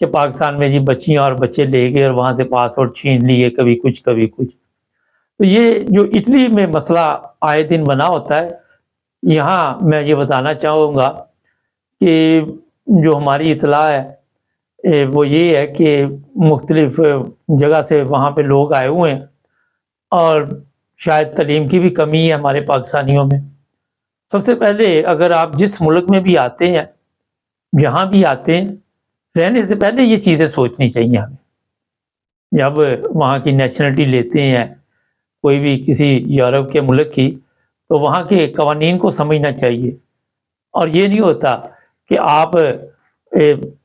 کہ پاکستان میں جی بچیاں اور بچے لے گئے اور وہاں سے پاسپورٹ چھین لیے، کبھی کچھ کبھی کچھ۔ تو یہ جو اٹلی میں مسئلہ آئے دن بنا ہوتا ہے، یہاں میں یہ بتانا چاہوں گا کہ جو ہماری اطلاع ہے وہ یہ ہے کہ مختلف جگہ سے وہاں پہ لوگ آئے ہوئے ہیں، اور شاید تعلیم کی بھی کمی ہے ہمارے پاکستانیوں میں۔ سب سے پہلے اگر آپ جس ملک میں بھی آتے ہیں، جہاں بھی آتے ہیں، رہنے سے پہلے یہ چیزیں سوچنی چاہیے ہمیں۔ جب وہاں کی نیشنلٹی لیتے ہیں کوئی بھی کسی یورپ کے ملک کی، تو وہاں کے قوانین کو سمجھنا چاہیے، اور یہ نہیں ہوتا کہ آپ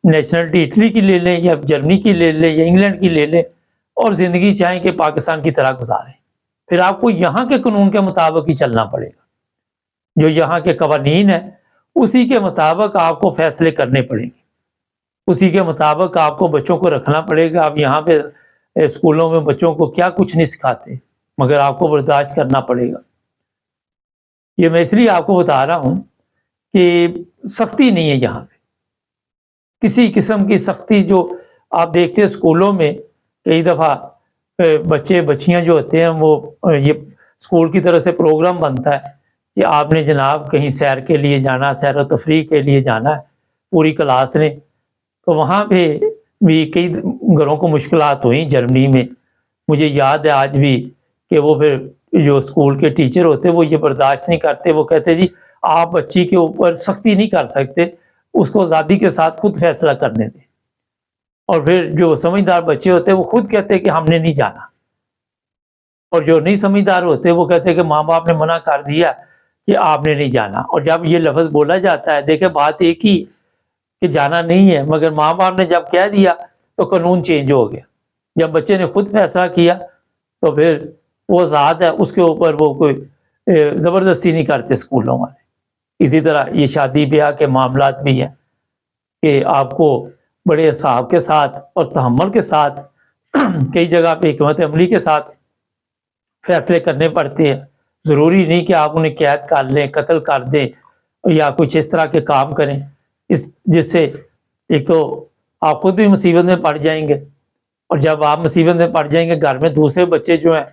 نیشنلٹی اٹلی کی لے لیں یا جرمنی کی لے لیں یا انگلینڈ کی لے لیں اور زندگی چاہیں کہ پاکستان کی طرح گزاریں۔ پھر آپ کو یہاں کے قانون کے مطابق ہی چلنا پڑے گا، جو یہاں کے قوانین ہیں اسی کے مطابق آپ کو فیصلے کرنے پڑیں گے، اسی کے مطابق آپ کو بچوں کو رکھنا پڑے گا۔ آپ یہاں پہ اسکولوں میں بچوں کو کیا کچھ نہیں سکھاتے، مگر آپ کو برداشت کرنا پڑے گا۔ یہ میں اس لیے آپ کو بتا رہا ہوں کہ سختی نہیں ہے یہاں پہ، کسی قسم کی سختی جو آپ دیکھتے ہیں اسکولوں میں کئی دفعہ بچے بچیاں جو ہوتے ہیں وہ یہ اسکول کی طرف سے پروگرام بنتا ہے کہ آپ نے جناب کہیں سیر کے لیے جانا، سیر و تفریح کے لیے جانا ہے پوری کلاس نے، تو وہاں پہ بھی کئی گھروں کو مشکلات ہوئیں جرمنی میں۔ مجھے یاد ہے آج بھی کہ وہ پھر جو اسکول کے ٹیچر ہوتے وہ یہ برداشت نہیں کرتے، وہ کہتے جی آپ بچی کے اوپر سختی نہیں کر سکتے، اس کو آزادی کے ساتھ خود فیصلہ کرنے دیں۔ اور پھر جو سمجھدار بچے ہوتے وہ خود کہتے کہ ہم نے نہیں جانا، اور جو نہیں سمجھدار ہوتے وہ کہتے کہ ماں باپ نے منع کر دیا کہ آپ نے نہیں جانا۔ اور جب یہ لفظ بولا جاتا ہے، دیکھیں بات ایک ہی کہ جانا نہیں ہے، مگر ماں باپ نے جب کہہ دیا تو قانون چینج ہو گیا۔ جب بچے نے خود فیصلہ کیا تو پھر وہ آزاد ہے، اس کے اوپر وہ کوئی زبردستی نہیں کرتے اسکولوں والے۔ اسی طرح یہ شادی بیاہ کے معاملات بھی ہیں کہ آپ کو بڑے حساب کے ساتھ اور تحمل کے ساتھ کئی جگہ پہ حکمت عملی کے ساتھ فیصلے کرنے پڑتے ہیں۔ ضروری نہیں کہ آپ انہیں قید کر لیں، قتل کر دیں یا کچھ اس طرح کے کام کریں جس سے ایک تو آپ خود بھی مصیبت میں پڑ جائیں گے، اور جب آپ مصیبت میں پڑ جائیں گے گھر میں دوسرے بچے جو ہیں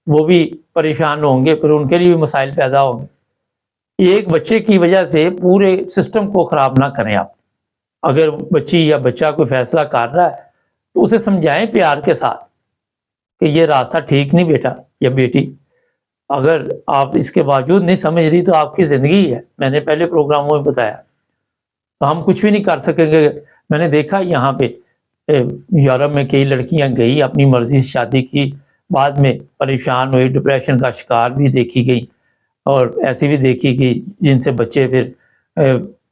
وہ بھی پریشان ہوں گے، پھر ان کے لیے بھی مسائل پیدا ہوں گے۔ ایک بچے کی وجہ سے پورے سسٹم کو خراب نہ کریں آپ۔ اگر بچی یا بچہ کوئی فیصلہ کر رہا ہے تو اسے سمجھائیں پیار کے ساتھ کہ یہ راستہ ٹھیک نہیں بیٹا یا بیٹی۔ اگر آپ اس کے باوجود نہیں سمجھ رہی تو آپ کی زندگی ہے، میں نے پہلے پروگراموں میں بتایا، تو ہم کچھ بھی نہیں کر سکیں گے۔ میں نے دیکھا یہاں پہ یورپ میں کئی لڑکیاں گئی، اپنی مرضی سے شادی کی، بعد میں پریشان ہوئی، ڈپریشن کا شکار بھی دیکھی گئی، اور ایسی بھی دیکھی گئی جن سے بچے پھر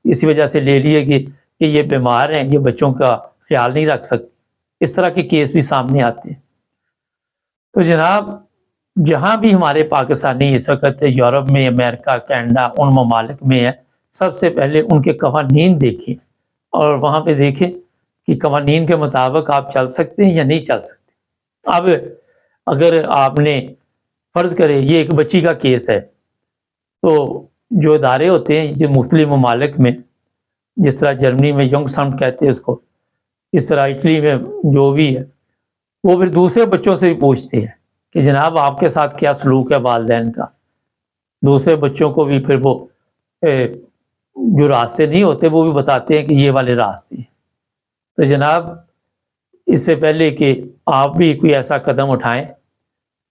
اسی وجہ سے لے لیے کہ یہ بیمار ہیں، یہ بچوں کا خیال نہیں رکھ سکتے۔ اس طرح کے کیس بھی سامنے آتے ہیں۔ تو جناب جہاں بھی ہمارے پاکستانی اس وقت یورپ میں، امریکہ، کینیڈا، ان ممالک میں ہیں، سب سے پہلے ان کے قوانین دیکھیں، اور وہاں پہ دیکھیں کہ قوانین کے مطابق آپ چل سکتے ہیں یا نہیں چل سکتے۔ اب اگر آپ نے فرض کرے یہ ایک بچی کا کیس ہے، تو جو ادارے ہوتے ہیں جو مختلف ممالک میں، جس طرح جرمنی میں ینگ سمٹ کہتے ہیں اس کو، اس طرح اٹلی میں جو بھی ہے، وہ پھر دوسرے بچوں سے بھی پوچھتے ہیں کہ جناب آپ کے ساتھ کیا سلوک ہے والدین کا۔ دوسرے بچوں کو بھی پھر وہ جو راستے نہیں ہوتے وہ بھی بتاتے ہیں کہ یہ والے راستے ہیں۔ تو جناب اس سے پہلے کہ آپ بھی کوئی ایسا قدم اٹھائیں،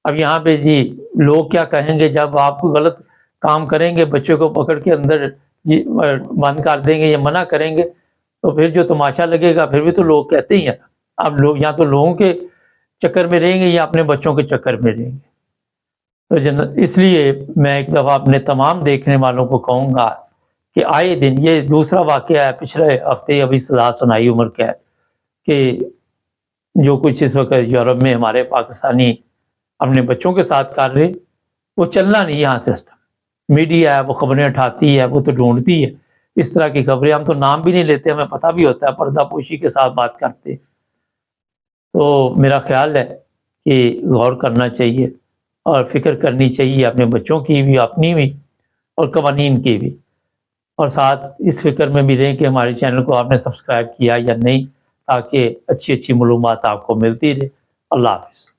اب یہاں پہ جی لوگ کیا کہیں گے جب آپ کو غلط کام کریں گے، بچوں کو پکڑ کے اندر جی بند کر دیں گے یا منع کریں گے، تو پھر جو تماشا لگے گا پھر بھی تو لوگ کہتے ہی ہیں۔ اب لوگ یا تو لوگوں کے چکر میں رہیں گے یا اپنے بچوں کے چکر میں رہیں گے۔ تو اس لیے میں ایک دفعہ اپنے تمام دیکھنے والوں کو کہوں گا کہ آئے دن یہ دوسرا واقعہ ہے، پچھلے ہفتے ابھی سزا سنائی عمر قید، کہ جو کچھ اس وقت یورپ میں ہمارے پاکستانی اپنے بچوں کے ساتھ کر رہے، وہ چلنا نہیں یہاں سسٹم۔ میڈیا ہے وہ خبریں اٹھاتی ہے، وہ تو ڈھونڈتی ہے اس طرح کی خبریں، ہم تو نام بھی نہیں لیتے، ہمیں پتہ بھی ہوتا ہے، پردہ پوشی کے ساتھ بات کرتے۔ تو میرا خیال ہے کہ غور کرنا چاہیے اور فکر کرنی چاہیے اپنے بچوں کی بھی، اپنی بھی، اور قوانین کی بھی، اور ساتھ اس فکر میں بھی رہیں کہ ہمارے چینل کو آپ نے سبسکرائب کیا یا نہیں، تاکہ اچھی اچھی معلومات آپ کو ملتی رہے۔ اللہ حافظ۔